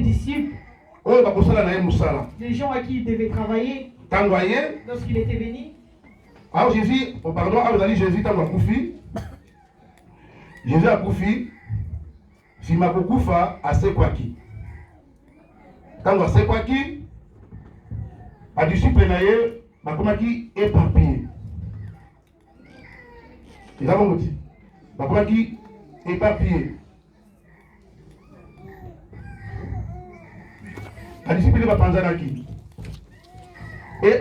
disciples, les gens à qui il devait travailler, lorsqu'il était béni. Alors Jésus, pardon, Jésus Jésus a Koufi, si ma Koufa a Sekwaki. Quand on Sekwaki, a disciple naïe, ma Komaki éparpillé. Il a bon outil. Ma Komaki éparpillé. La discipline va penser à qui? Et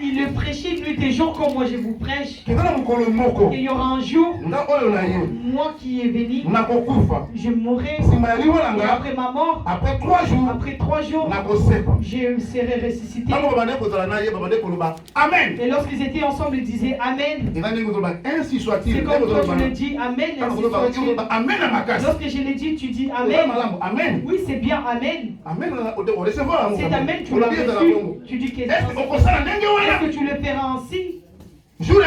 il le prêchait nuit et jour comme moi je vous prêche. Et il y aura un jour, moi qui est venu, je mourrai. Et après ma mort, après 3 jours, je serai ressuscité. Amen. Et lorsqu'ils étaient ensemble, ils disaient Amen. Ainsi soit-il. C'est comme toi tu le dis Amen. Ainsi soit-il. Lorsque je l'ai dit, tu dis Amen. Oui, c'est bien Amen. Amen. C'est Amen, tu l'as reçu. Tu dis que est-ce que tu le feras ainsi? Le jour où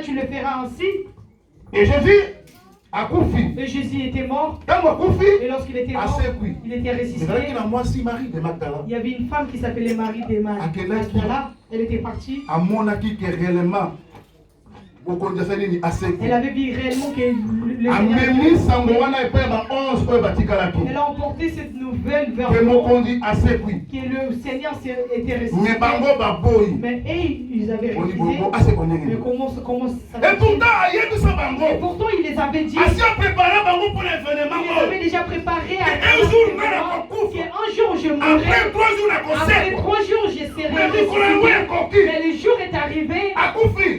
tu le feras ainsi. Et Jésus a Koufi. Et Jésus était mort. Et lorsqu'il était mort, il était ressuscité. Il y avait une femme qui s'appelait Marie de Magdala. Elle était partie. Elle avait vu réellement que le Seigneur, elle a emporté cette nouvelle vers nous, que le Seigneur était ressuscité. Mais ils avaient refusé. Mais comment ça? Et pourtant il les avait dit. Il les avait déjà préparés à un jour je mourrai. Après 3 jours je serai ressuscité. Mais le jour est arrivé.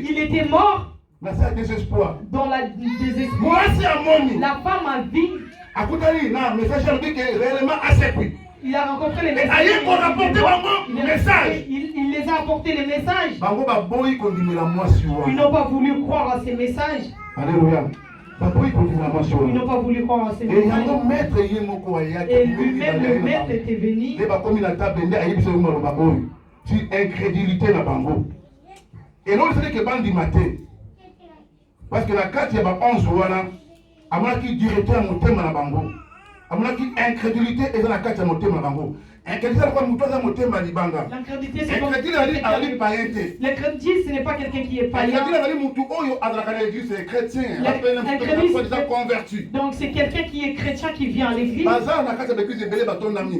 Il était mort. Dans la désespoir, la femme a vu. Il a rencontré les messages. Il les a apporté les messages. Ils n'ont pas voulu croire à ces messages. Alléluia. Ils n'ont pas voulu croire à ces messages. Et lui-même, le maître était venu. Incrédulité na bango. Et non, c'est que bandi maté. Parce que la carte, il y a 11 wana, à mon avis, directeur à mon thème à bango. À mon avis, incrédulité est dans la carte à mon thème à bango. Incrédulité, c'est quoi mon thème à libanga? L'incrédulité, c'est l'incrédulité, ce n'est pas quelqu'un qui est païen. Donc, c'est quelqu'un qui est chrétien qui vient à l'église.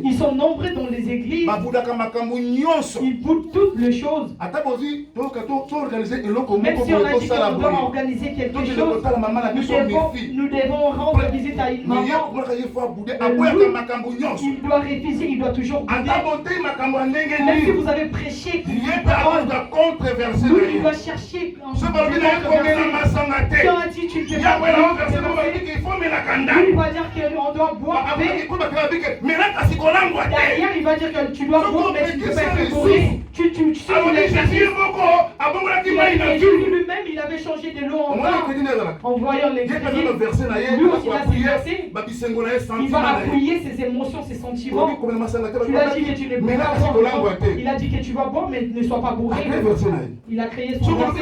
Ils sont nombreux dans les églises. Ils boutent toutes les choses. Même si on a dit qu'on doit organiser quelque chose, nous devons rendre visite à une maman. Il doit refuser, il doit toujours bouder. Même si vous avez prêché, il doit chercher. Si on a dit tu ne peux pas, il va dire qu'on doit boire. Derrière, il va dire que tu dois boire, mais tu ne peux pas être bourré. Tu sais lui-même, il avait changé de l'eau en vin. En voyant les crédits, lui aussi, il a ses versets. Il va appuyer ses émotions, ses sentiments. Tu l'as dit que tu ne peux pas boire. Il a dit que tu vas boire, mais ne sois pas bourré. Il a créé son verset.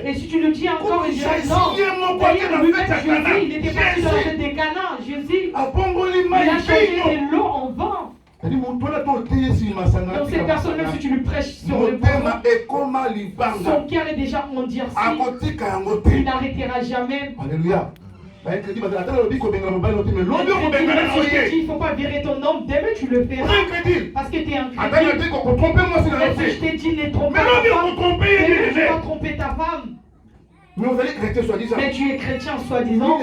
Et si tu le dis encore, il dirait non. D'ailleurs, lui-même, Jésus, il était parti dans la tête des Canaan. Jésus, il a changé de l'eau en vin. Donc cette personne, même si tu lui prêches sur le bon, son cœur est déjà endurci. Il n'arrêtera jamais. Alléluia. Il ne faut pas virer ton homme, demain tu le feras. Parce que tu es incrédule. Je t'ai dit ne trompe pas ta femme. Tu vas tromper ta femme. Mais tu es chrétien soi-disant.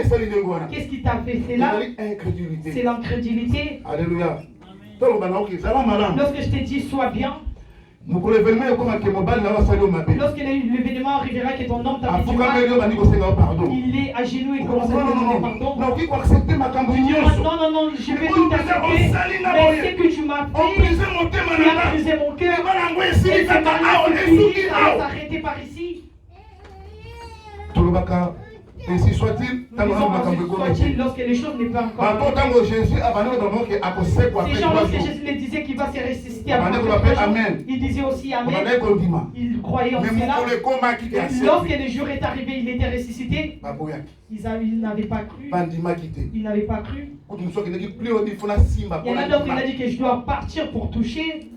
Qu'est-ce qui t'a fait? C'est l'incrédulité. Alléluia. Lorsque je t'ai dit sois bien, lorsque l'événement arrivera que ton homme t'a fait du mal, il est à genoux et commence à te demander pardon. Non, je vais tout accepter, mais ce que tu m'as fait, tu as brisé mon cœur, et c'est maintenant que tu vas s'arrêter par ici. Ainsi soit-il, lorsque les choses n'est pas encore. Ces gens, lorsque Jésus les disait qu'il va se ressusciter après 3 jours, il disait aussi Amen. Il croyait en cela. Lorsque le jour est arrivé, il était ressuscité. Ils n'avaient pas cru. Ils n'avaient pas cru. Il y en a d'autres qui ont dit que je dois partir pour toucher.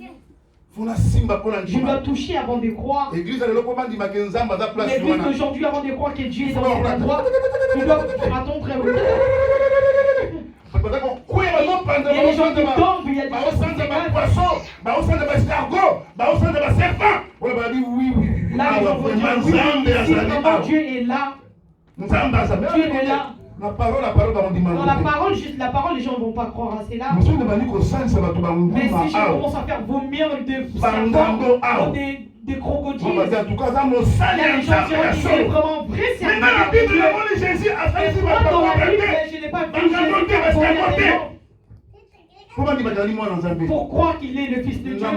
Je dois toucher avant de croire. L'église d'aujourd'hui, avant de croire que Dieu est dans cet endroit, tu dois attendre. Il y a des gens qui tombent, il y a des gens qui se cassent. Là, ils vont dire oui, vraiment Dieu est là. Dieu est là. La parole, dans la parole, juste la parole, les gens ne vont pas croire à cela. Mais si je commence à faire vomir de serpents, des crocodiles, il y a des gens qui diront qu'il est vraiment vrai, c'est un Dieu. Mais moi, dans la Bible, je n'ai pas vu Jésus pour croire qu'il est le Fils de Dieu.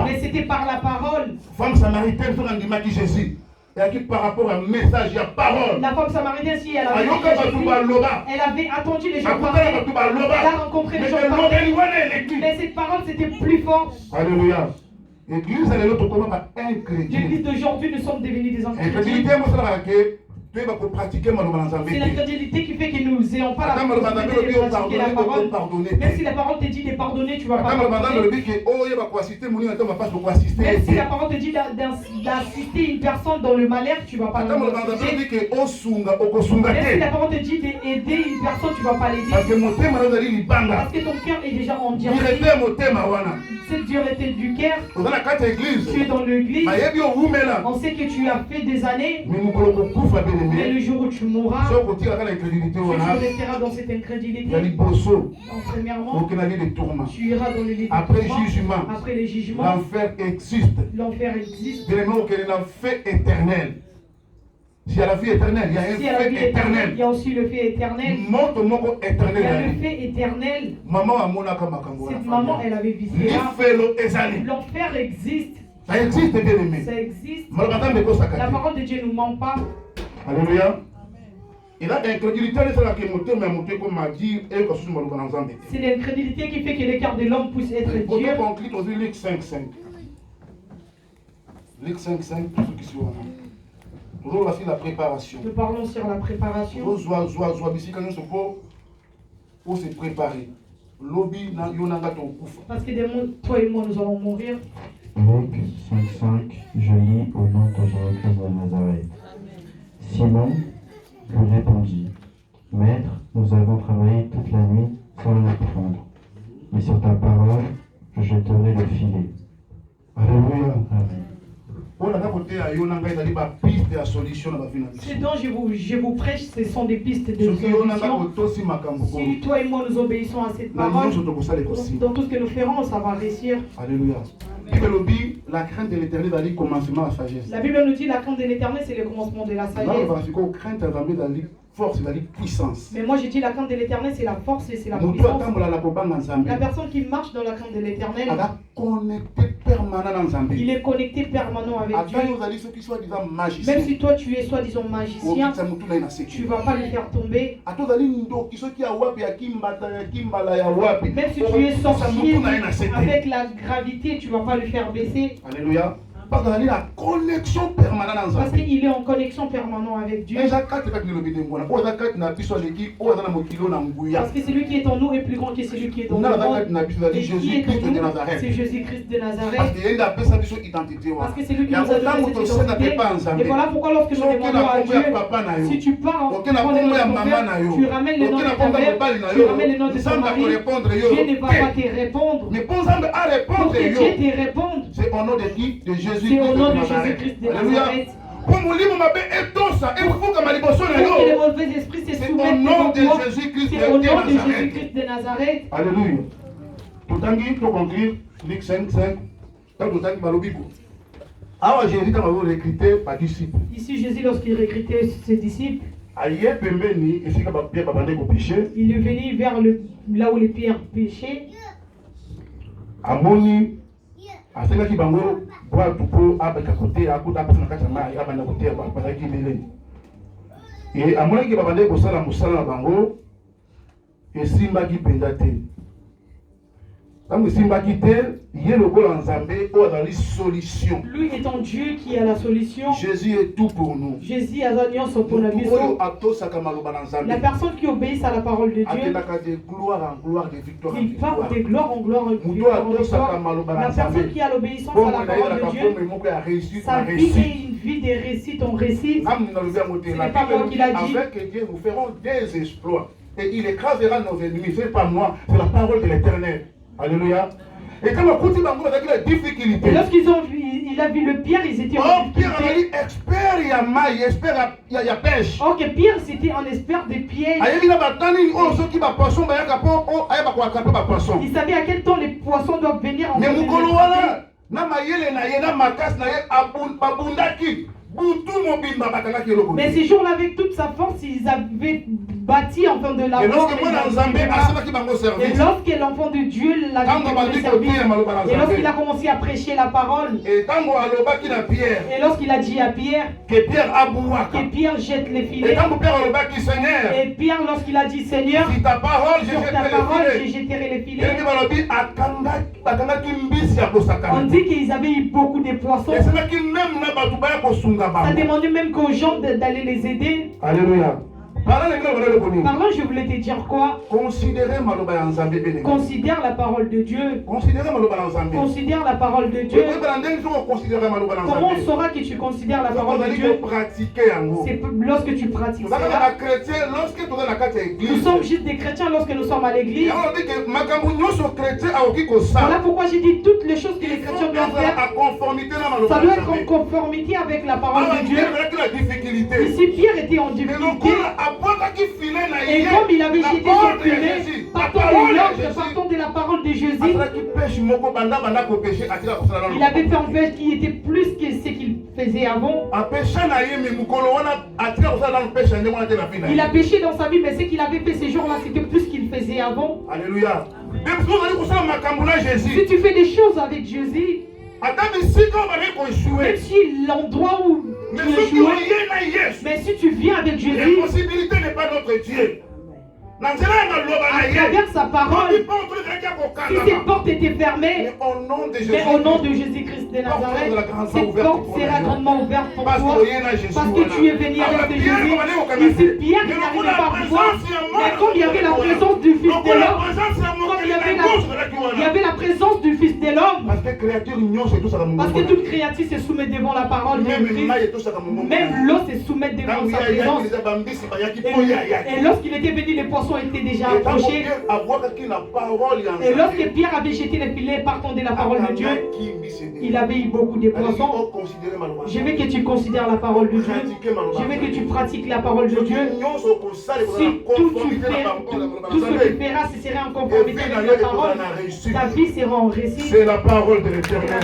Mais c'était par la parole. Femme samaritaine, Jésus. Et par rapport à un message, il y a parole. La femme samaritaine, si elle avait attendu les gens parler, elle a rencontré les gens parler. Mais cette parole, c'était plus fort. Alléluia. L'église d'aujourd'hui, nous sommes devenus des incrédules. C'est l'incrédulité qui fait que nous n'ayons pas la possibilité de pratiquer la parole. Même si la parole te dit de pardonner, tu ne vas pas pardonner. Même si la parole te dit d'assister une personne dans le malheur, tu ne vas pas l'assister. Même si la parole te dit d'aider une personne, tu ne vas pas l'aider. Parce que ton cœur est déjà en dureté. Cette dureté du cœur, tu es dans l'église. On sait que tu as fait des années. Mais le jour où tu mourras, tu resteras dans cette incrédulité. Premièrement, tu iras dans le lit de tourment. Après les jugements, l'enfer existe. L'enfer existe. L'enfer éternel. Si à la vie éternelle, il y a un fait éternel. Il y a aussi le fait éternel. Il y a le fait éternel. Cette maman, elle avait vu cela. L'enfer existe. Ça existe, bien aimé. Ça existe. La parole de Dieu ne nous ment pas. Alléluia. Et là, l'incrédulité, c'est l'incrédulité qui fait que le cœur de l'homme puisse être dur. Luc 5:5. Luc 5:5, tout ce qui soit. Toujours la préparation. Nous parlons sur la préparation. Pour se préparer. Parce que toi et moi, nous allons mourir. Luc 5:5, je lis au nom de Jésus-Christ de Nazareth. Simon lui répondit, Maître, nous avons travaillé toute la nuit sans le prendre. Mais sur ta parole, je jetterai le filet. Alléluia. Amen. Ce dont je vous prêche, ce sont des pistes de solution. Si toi et moi nous obéissons à cette parole, dans tout ce que nous ferons, ça va réussir. Alléluia. La crainte de l'éternel est le commencement de la sagesse. La Bible nous dit la crainte de l'éternel, c'est le commencement de la sagesse. Force, la puissance. Mais moi je dis la crainte de l'éternel, c'est la force et c'est la puissance. La personne qui marche dans la crainte de l'éternel, il est connecté permanent avec Dieu. Même si toi tu es soi-disant magicien, tu ne vas pas le faire tomber. Même si tu es sorcier avec la gravité, tu ne vas pas le faire baisser. Alléluia. Parce qu'il la connexion permanente. Parce qu'il est en connexion permanente avec Dieu. Parce que celui qui est en nous est plus grand que celui qui est dans nous. C'est Jésus-Christ de Nazareth. Parce que c'est lui qui nous a donné cette identité. Et voilà pourquoi lorsque nous demandons à Dieu, si tu pars, tu ramènes le nom de ta mère, tu ramènes le nom de ton mari, Dieu ne va pas te répondre. Pour que Dieu te réponde, c'est au nom de qui? De Jésus. C'est au nom de Jésus-Christ de Nazareth. Pour que les mauvais esprits se soumettent au nom de Jésus-Christ de Nazareth. Alléluia. Tout le temps, pour conclure, Luc 5:5. Alors Jésus, quand il recruté par disciples. Ici, Jésus, lorsqu'il recrutait ses disciples, il est venu vers là où les pierres pêchaient. Asenaki bango boire tupo abeka côté akuta apesa na kati ya mai abanda kotea bazaki beleni. Et à mon avis, babande ko sala musala na bango et simba ki pendate. Lui étant Dieu qui a la solution. Jésus est tout pour nous. Jésus a l'alliance pour la mission. La personne qui obéit à la parole de Dieu, il part de gloire en gloire, La personne qui a l'obéissance à la parole de Dieu, sa vie est une vie de réussite en récite. Ce n'est pas moi qui l'a dit. Avec Dieu, nous ferons des exploits. Et il écrasera nos ennemis. Ce n'est pas moi, c'est la parole de l'Éternel. Alléluia. Et quand on continue à la difficulté. Et lorsqu'ils ont vu, il a vu le Pierre, ils étaient en difficulté. Pierre expert, il y a maille, expert, il y a pêche. Ok, Pierre c'était un expert des pièges. Il savait à quel temps les poissons doivent venir en mais ces jours-là, avec toute sa force, ils avaient bâti en fin de la mort. Et lorsque l'enfant de Dieu l'a servi, et lorsqu'il a commencé à prêcher la parole, et lorsqu'il a dit à Pierre que Pierre jette les filets, et Pierre lorsqu'il a dit Seigneur, sur ta parole, je jetterai les filets. On dit qu'ils avaient eu beaucoup de poissons. Ça demandait même qu'aux gens d'aller les aider. Alléluia. Parlant, je voulais te dire quoi? Considère la parole de Dieu. Considère la parole de Dieu. Comment on saura que tu considères la parole de Dieu? C'est lorsque tu pratiques cela. Nous sommes juste des chrétiens lorsque nous sommes à l'église. Voilà pourquoi j'ai dit toutes les choses que les chrétiens doivent faire. Ça doit être en conformité avec la parole de Dieu. Ici, Pierre était en difficulté. Et comme il avait jeté son filet, partons de la parole de Jésus, il avait fait un pêche qui était plus que ce qu'il faisait avant. Il a péché dans sa vie, mais ce qu'il avait fait ces jours-là, c'était plus qu'il faisait avant. Alléluia. Si tu fais des choses avec Jésus, même si l'endroit où tu échoues, mais si tu viens avec Jésus, l'impossibilité n'est pas notre Dieu. À travers sa parole, si cette porte était fermée, mais au nom de Jésus-Christ de Nazareth, cette porte sera grandement ouverte pour toi, parce que tu es venu avec Jésus. Ici, Pierre n'arrivait pas à pouvoir, mais comme il y avait la présence du Fils de l'homme, comme il y avait la présence du Fils de l'homme, parce que toute créature se soumet devant la parole de Christ, même l'eau se soumet devant sa présence. Et lorsqu'il était venu, les poissons étaient déjà approchés. Et lorsque Pierre avait jeté les filets partant de la parole de Dieu, il avait eu beaucoup de poissons. Je veux que tu considères la parole de Dieu. Je veux que tu pratiques la parole de Dieu. Si tout ce que tu feras, ce sera en conformité avec la parole, ta vie sera en récit. C'est la parole de l'Éternel.